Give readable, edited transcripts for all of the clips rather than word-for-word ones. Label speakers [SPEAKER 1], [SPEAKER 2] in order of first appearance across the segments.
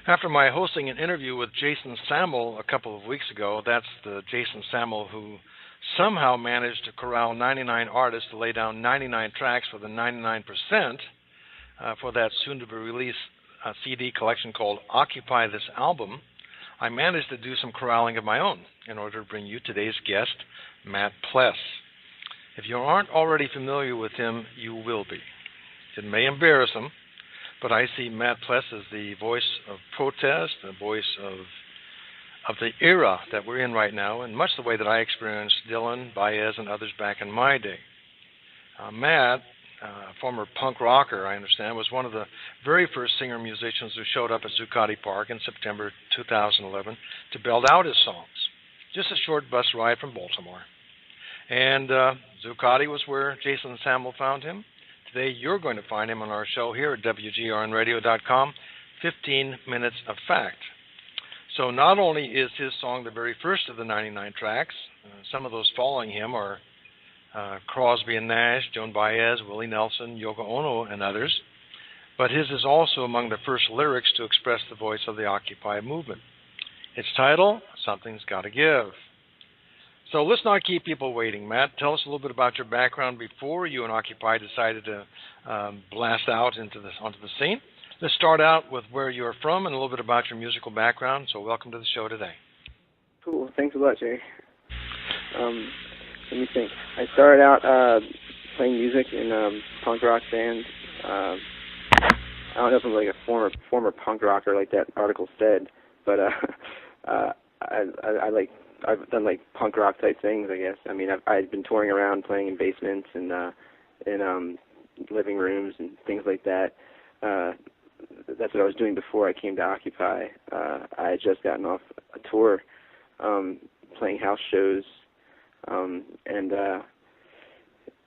[SPEAKER 1] After my hosting an interview with Jason Samuel a couple of weeks ago, that's the Jason Samuel who somehow managed to corral 99 artists to lay down 99 tracks for the 99% for that soon-to-be-released CD collection called Occupy This Album, I managed to do some corralling of my own in order to bring you today's guest, Matt Pless. If you aren't already familiar with him, you will be. It may embarrass him, but I see Matt Pless as the voice of protest, the voice of the era that we're in right now, in much the way that I experienced Dylan, Baez, and others back in my day. Matt, former punk rocker, I understand, was one of the very first singer-musicians who showed up at Zuccotti Park in September 2011 to belt out his songs. Just a short bus ride from Baltimore. And Zuccotti was where Jason Samuel found him. Today you're going to find him on our show here at WGRNradio.com, 15 Minutes of Fact. So not only is his song the very first of the 99 tracks, some of those following him are Crosby and Nash, Joan Baez, Willie Nelson, Yoko Ono, and others, but his is also among the first lyrics to express the voice of the Occupy movement. Its title, Something's Gotta Give. So let's not keep people waiting. Matt, tell us a little bit about your background before you and Occupy decided to blast out onto the scene. Let's start out with where you're from and a little bit about your musical background. So welcome to the show today.
[SPEAKER 2] Cool. Thanks a lot, Jay. Let me think. I started out playing music in a punk rock band. I don't know if I'm like a former punk rocker like that article said, but I've done like punk rock type things, I guess. I mean, I've been touring around playing in basements and in living rooms and things like that. That's what I was doing before I came to Occupy. I had just gotten off a tour playing house shows, and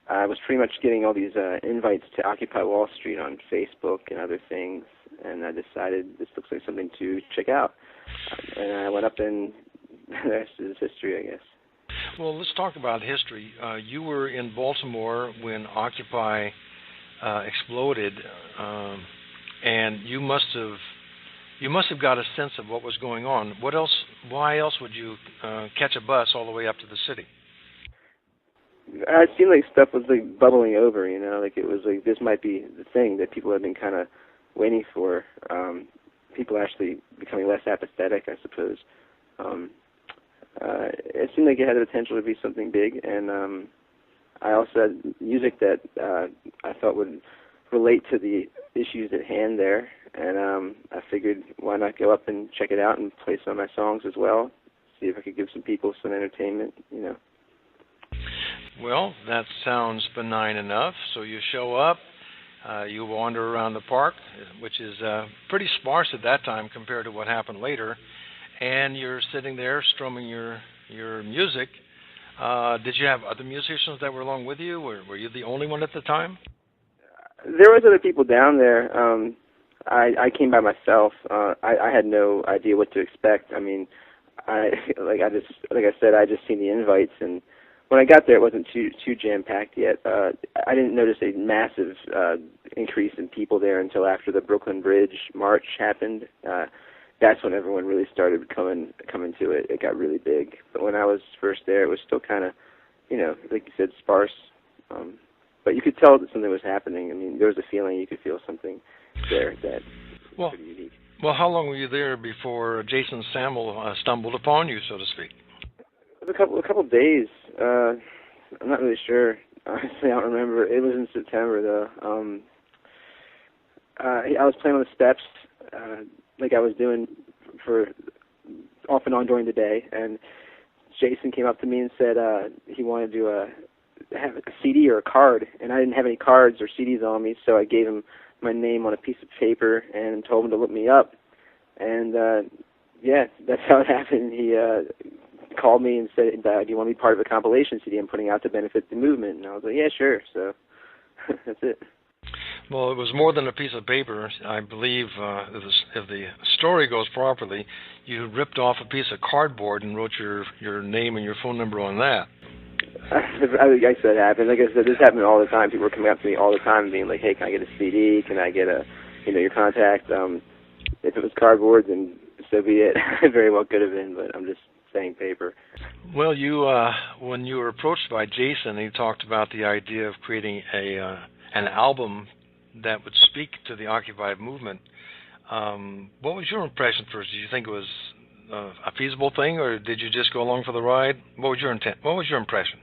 [SPEAKER 2] I was pretty much getting all these invites to Occupy Wall Street on Facebook and other things, and I decided this looks like something to check out. And I went up, and the rest is history, I guess.
[SPEAKER 1] Well, let's talk about history. You were in Baltimore when Occupy exploded, and you must have got a sense of what was going on. What else? Why else would you catch a bus all the way up to the city?
[SPEAKER 2] It seemed like stuff was like bubbling over, you know, like it was like this might be the thing that people have been kind of waiting for. People actually becoming less apathetic, I suppose. It seemed like it had the potential to be something big, and I also had music that I thought would relate to the issues at hand there, and I figured why not go up and check it out and play some of my songs as well, see if I could give some people some entertainment, you know.
[SPEAKER 1] Well, that sounds benign enough. So you show up, you wander around the park, which is pretty sparse at that time compared to what happened later, and you're sitting there strumming your music. Did you have other musicians that were along with you, or were you the only one at the time?
[SPEAKER 2] There was other people down there. I came by myself. I had no idea what to expect. I mean, I said, I just seen the invites, and when I got there, it wasn't too jam-packed yet. I didn't notice a massive increase in people there until after the Brooklyn Bridge March happened. That's when everyone really started coming to it. It got really big. But when I was first there, it was still kind of, you know, like you said, sparse. But you could tell that something was happening. I mean, there was a feeling you could feel something there that was pretty unique.
[SPEAKER 1] Well, how long were you there before Jason Samuel stumbled upon you, so to speak?
[SPEAKER 2] It was a couple of days. I'm not really sure. Honestly, I don't remember. It was in September, though. I was playing on the steps, like I was doing for off and on during the day, and Jason came up to me and said he wanted to have a CD or a card, and I didn't have any cards or CDs on me, so I gave him my name on a piece of paper and told him to look me up. And yeah, that's how it happened. He called me and said, do you want to be part of a compilation CD I'm putting out to benefit the movement? And I was like, yeah, sure. So that's it.
[SPEAKER 1] Well, it was more than a piece of paper. I believe, if the story goes properly, you ripped off a piece of cardboard and wrote your name and your phone number on that.
[SPEAKER 2] I guess that happened. Like I said, this happened all the time. People were coming up to me all the time and being like, hey, can I get a CD? Can I get your contact? if it was cardboard, then so be it. It very well could have been, but I'm just saying paper.
[SPEAKER 1] Well, you when you were approached by Jason, he talked about the idea of creating an album that would speak to the Occupy movement. What was your impression first? Did you think it was a feasible thing, or did you just go along for the ride? What was your intent? What was your impression?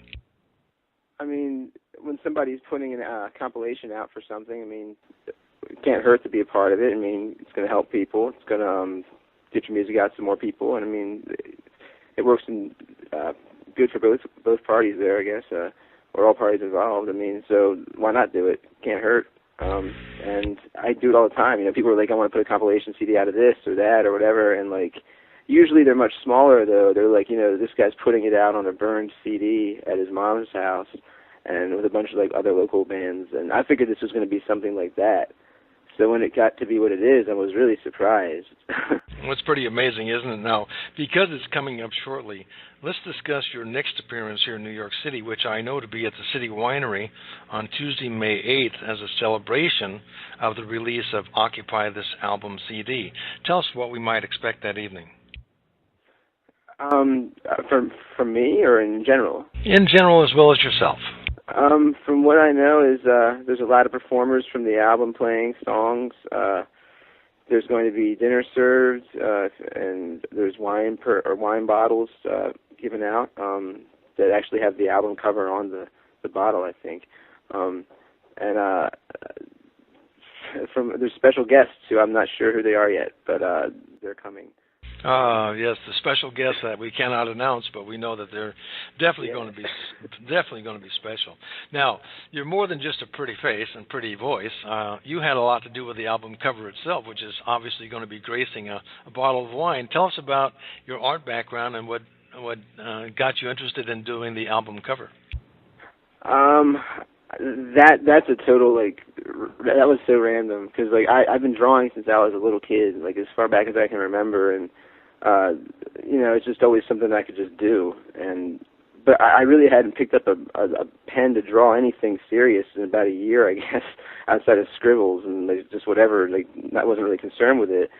[SPEAKER 2] I mean, when somebody's putting a compilation out for something, I mean, it can't hurt to be a part of it. I mean, it's going to help people. It's going to get your music out to more people, and I mean, it works in good for both parties there, I guess, or all parties involved. I mean, so why not do it? Can't hurt. And I do it all the time. You know, people are like, I want to put a compilation CD out of this or that or whatever, and like, usually they're much smaller though. They're like, you know, this guy's putting it out on a burned CD at his mom's house, and with a bunch of like other local bands. And I figured this was going to be something like that. So when it got to be what it is, I was really surprised.
[SPEAKER 1] Well, it's pretty amazing, isn't it? Now, because it's coming up shortly, let's discuss your next appearance here in New York City, which I know to be at the City Winery on Tuesday, May 8th, as a celebration of the release of Occupy This Album CD. Tell us what we might expect that evening.
[SPEAKER 2] From me or in general?
[SPEAKER 1] In general, as well as yourself.
[SPEAKER 2] From what I know is there's a lot of performers from the album playing songs. There's going to be dinner served, and there's wine bottles given out that actually have the album cover on the bottle, I think. There's special guests who I'm not sure who they are yet, but they're coming.
[SPEAKER 1] Yes, the special guests that we cannot announce, but we know that they're definitely going to be special. Now, you're more than just a pretty face and pretty voice. You had a lot to do with the album cover itself, which is obviously going to be gracing a bottle of wine. Tell us about your art background and what got you interested in doing the album cover.
[SPEAKER 2] That's a total, like, that was so random, because like I've been drawing since I was a little kid, like as far back as I can remember, and you know, it's just always something I could just do. But I really hadn't picked up a pen to draw anything serious in about a year, I guess, outside of scribbles and like, just whatever. Like, I wasn't really concerned with it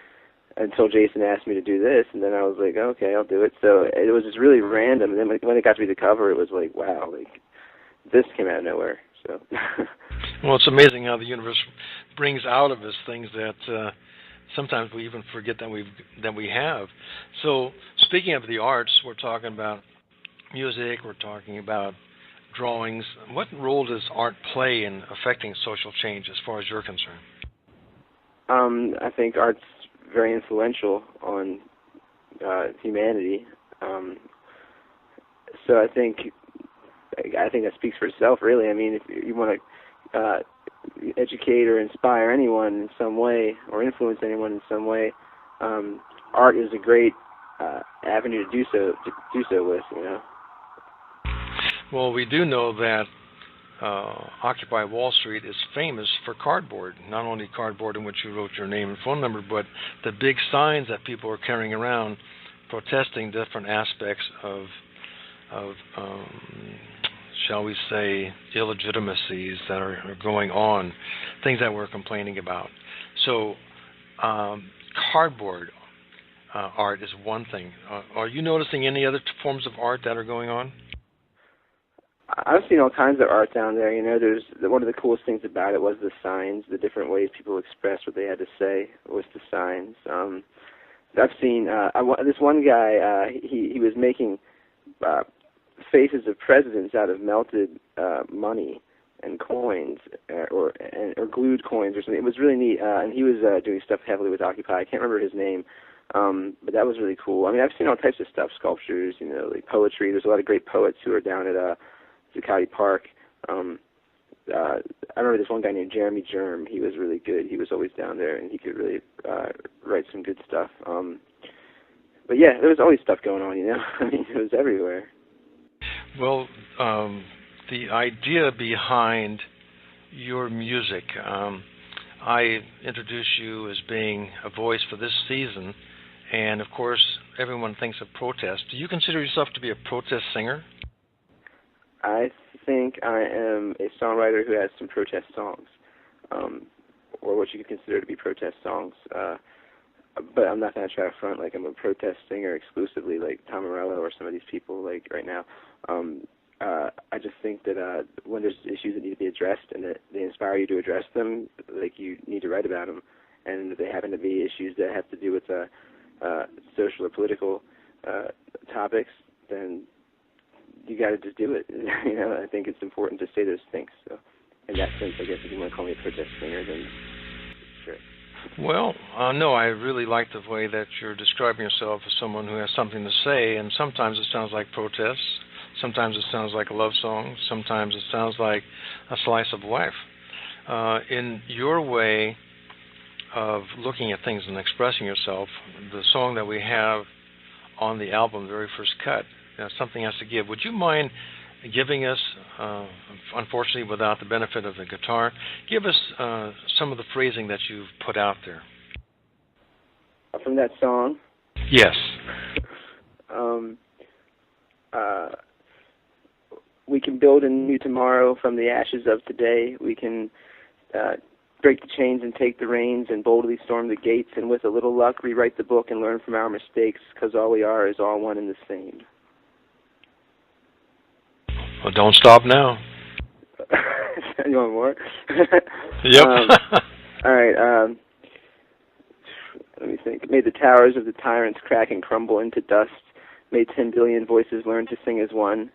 [SPEAKER 2] until Jason asked me to do this, and then I was like, okay, I'll do it. So it was just really random. And then when it got to be the cover, it was like, wow, like this came out of nowhere. So.
[SPEAKER 1] Well, it's amazing how the universe brings out of us things that sometimes we even forget that we have. So, speaking of the arts, we're talking about music, we're talking about drawings. What role does art play in affecting social change as far as you're concerned?
[SPEAKER 2] I think art's very influential on humanity. So I think that speaks for itself, really. I mean, if you want to educate or inspire anyone in some way or influence anyone in some way, art is a great avenue to do so with, you know.
[SPEAKER 1] Well, we do know that Occupy Wall Street is famous for cardboard, not only cardboard in which you wrote your name and phone number, but the big signs that people are carrying around protesting different aspects of shall we say, illegitimacies that are going on, things that we're complaining about. So cardboard art is one thing. Are you noticing any other forms of art that are going on?
[SPEAKER 2] I've seen all kinds of art down there. You know, one of the coolest things about it was the signs, the different ways people expressed what they had to say with the signs. I've seen this one guy. He was making faces of presidents out of melted money and coins, or glued coins or something. It was really neat, and he was doing stuff heavily with Occupy. I can't remember his name, but that was really cool. I mean, I've seen all types of stuff, sculptures, you know, like poetry. There's a lot of great poets who are down at Zuccotti Park. I remember this one guy named Jeremy Germ. He was really good. He was always down there, and he could really write some good stuff. But yeah, there was always stuff going on, you know. I mean, it was everywhere.
[SPEAKER 1] Well, the idea behind your music, I introduce you as being a voice for this season, and of course, everyone thinks of protest. Do you consider yourself to be a protest singer?
[SPEAKER 2] I think I am a songwriter who has some protest songs, or what you could consider to be protest songs. but I'm not going to try to front like I'm a protest singer exclusively like Tom Morello or some of these people like right now. I just think that when there's issues that need to be addressed and that they inspire you to address them, like you need to write about them. And if they happen to be issues that have to do with social or political topics, then you got to just do it. I think it's important to say those things. So, in that sense, I guess if you want to call me a protest singer, then sure.
[SPEAKER 1] Well, no, I really like the way that you're describing yourself as someone who has something to say, and sometimes it sounds like protest, sometimes it sounds like a love song, sometimes it sounds like a slice of life. In your way of looking at things and expressing yourself, the song that we have on the album, the very first cut, Something Has to Give. Would you mind giving us, unfortunately without the benefit of the guitar, give us some of the phrasing that you've put out there?
[SPEAKER 2] From that song?
[SPEAKER 1] Yes.
[SPEAKER 2] We can build a new tomorrow from the ashes of today. We can break the chains and take the reins and boldly storm the gates, and with a little luck rewrite the book and learn from our mistakes, because all we are is all one and the same.
[SPEAKER 1] Well, don't stop now.
[SPEAKER 2] You want more?
[SPEAKER 1] Yep.
[SPEAKER 2] All right. Let me think. May the towers of the tyrants crack and crumble into dust. May 10 billion voices learn to sing as one,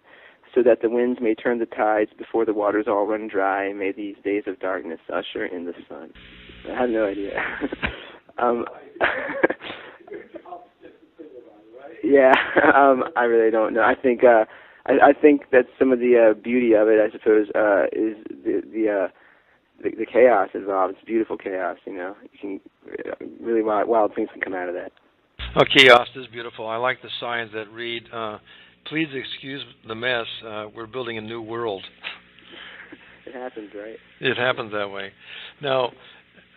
[SPEAKER 2] so that the winds may turn the tides before the waters all run dry. May these days of darkness usher in the sun. I have no idea. Yeah, I really don't know. I think that some of the beauty of it, I suppose, is the chaos involved. It's beautiful chaos, You can really wild things can come out of that.
[SPEAKER 1] Oh, chaos is beautiful. I like the signs that read, "Please excuse the mess. We're building a new world."
[SPEAKER 2] It happens, right?
[SPEAKER 1] It happens that way. Now,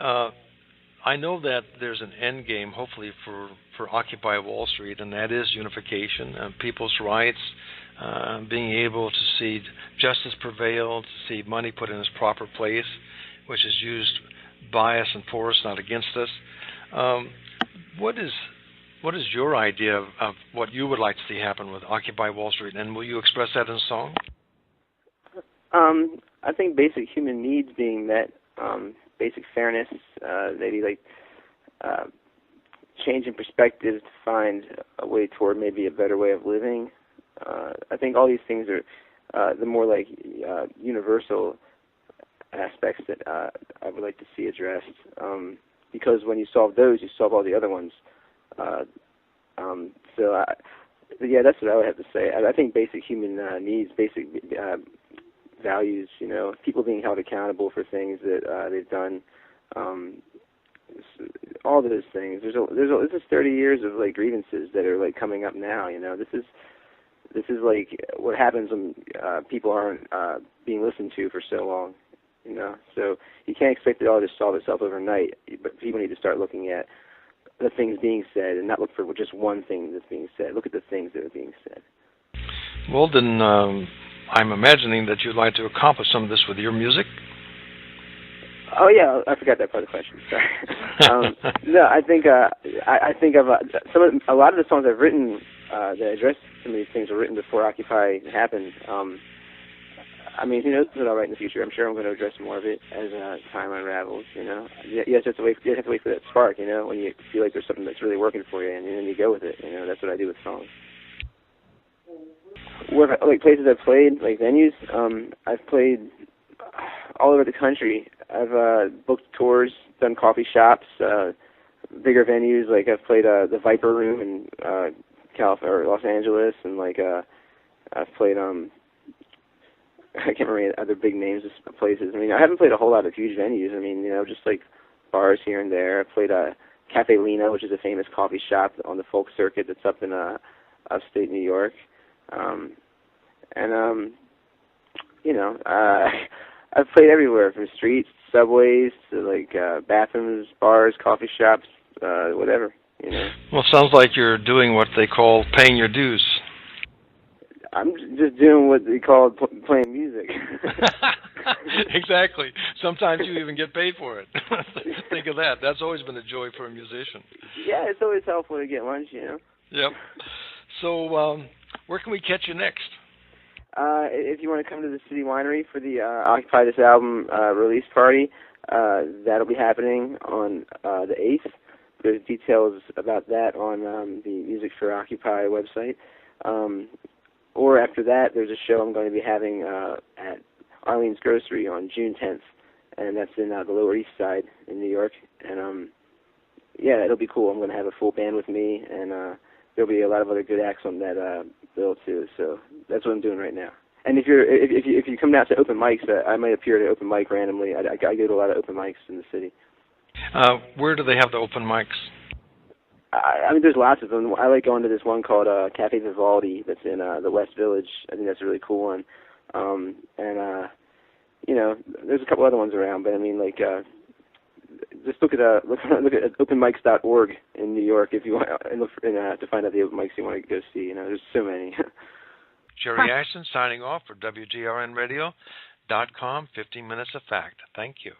[SPEAKER 1] I know that there's an end game, hopefully, for Occupy Wall Street, and that is unification, people's rights, being able to see justice prevail, to see money put in its proper place, which is used by us and for us, not against us. What is your idea of what you would like to see happen with Occupy Wall Street, and will you express that in a song?
[SPEAKER 2] I think basic human needs being met, basic fairness, maybe like change in perspective to find a way toward maybe a better way of living. I think all these things are the more like universal aspects that I would like to see addressed, because when you solve those, you solve all the other ones. Yeah, that's what I would have to say. I think basic human needs, basic values, people being held accountable for things that they've done, all those things. This is 30 years of like grievances that are like coming up now. This is like what happens when people aren't being listened to for so long. So you can't expect it all to solve itself overnight. But people need to start looking at the things being said and not look for just one thing that's being said. Look at the things that are being said.
[SPEAKER 1] Well, then I'm imagining that you'd like to accomplish some of this with your music.
[SPEAKER 2] Oh yeah, I forgot that part of the question. Sorry. No, I think of a lot of the songs I've written that address some of these things were written before Occupy happened. I mean, who knows what I'll write in the future? I'm sure I'm going to address more of it as time unravels. You just have to wait for that spark. When you feel like there's something that's really working for you, and then you go with it. That's what I do with songs. Like places I've played, like venues. I've played all over the country. I've booked tours, done coffee shops, bigger venues. Like I've played the Viper Room in California or Los Angeles, and like I've played I can't remember any other big names of places. I mean, I haven't played a whole lot of huge venues. I mean, just like bars here and there. I played Cafe Lena, which is a famous coffee shop on the folk circuit that's up in upstate New York. I've played everywhere, from streets, subways, to like bathrooms, bars, coffee shops, whatever.
[SPEAKER 1] Well, it sounds like you're doing what they call paying your dues.
[SPEAKER 2] I'm just doing what they call playing music.
[SPEAKER 1] Exactly. Sometimes you even get paid for it. Think of that. That's always been a joy for a musician.
[SPEAKER 2] Yeah, it's always helpful to get lunch,
[SPEAKER 1] Yep. So, where can we catch you next?
[SPEAKER 2] If you want to come to the City Winery for the Occupy This Album release party, that'll be happening on the 8th. There's details about that on the Music for Occupy website. Or after that, there's a show I'm going to be having at Arlene's Grocery on June 10th, and that's in the Lower East Side in New York. And yeah, it'll be cool. I'm going to have a full band with me, and there'll be a lot of other good acts on that bill too. So that's what I'm doing right now. And if you come down to open mics, I might appear at an open mic randomly. I go to a lot of open mics in the city.
[SPEAKER 1] Where do they have the open mics?
[SPEAKER 2] I mean, there's lots of them. I like going to this one called Cafe Vivaldi that's in the West Village. I think that's a really cool one. And you know, there's a couple other ones around, but I mean, like, just look at openmics.org in New York if you want, and look to find out the open mics you want to go see. You know, there's so many.
[SPEAKER 1] Jerry Ashton signing off for WGRNradio.com. 15 Minutes of Fact. Thank you.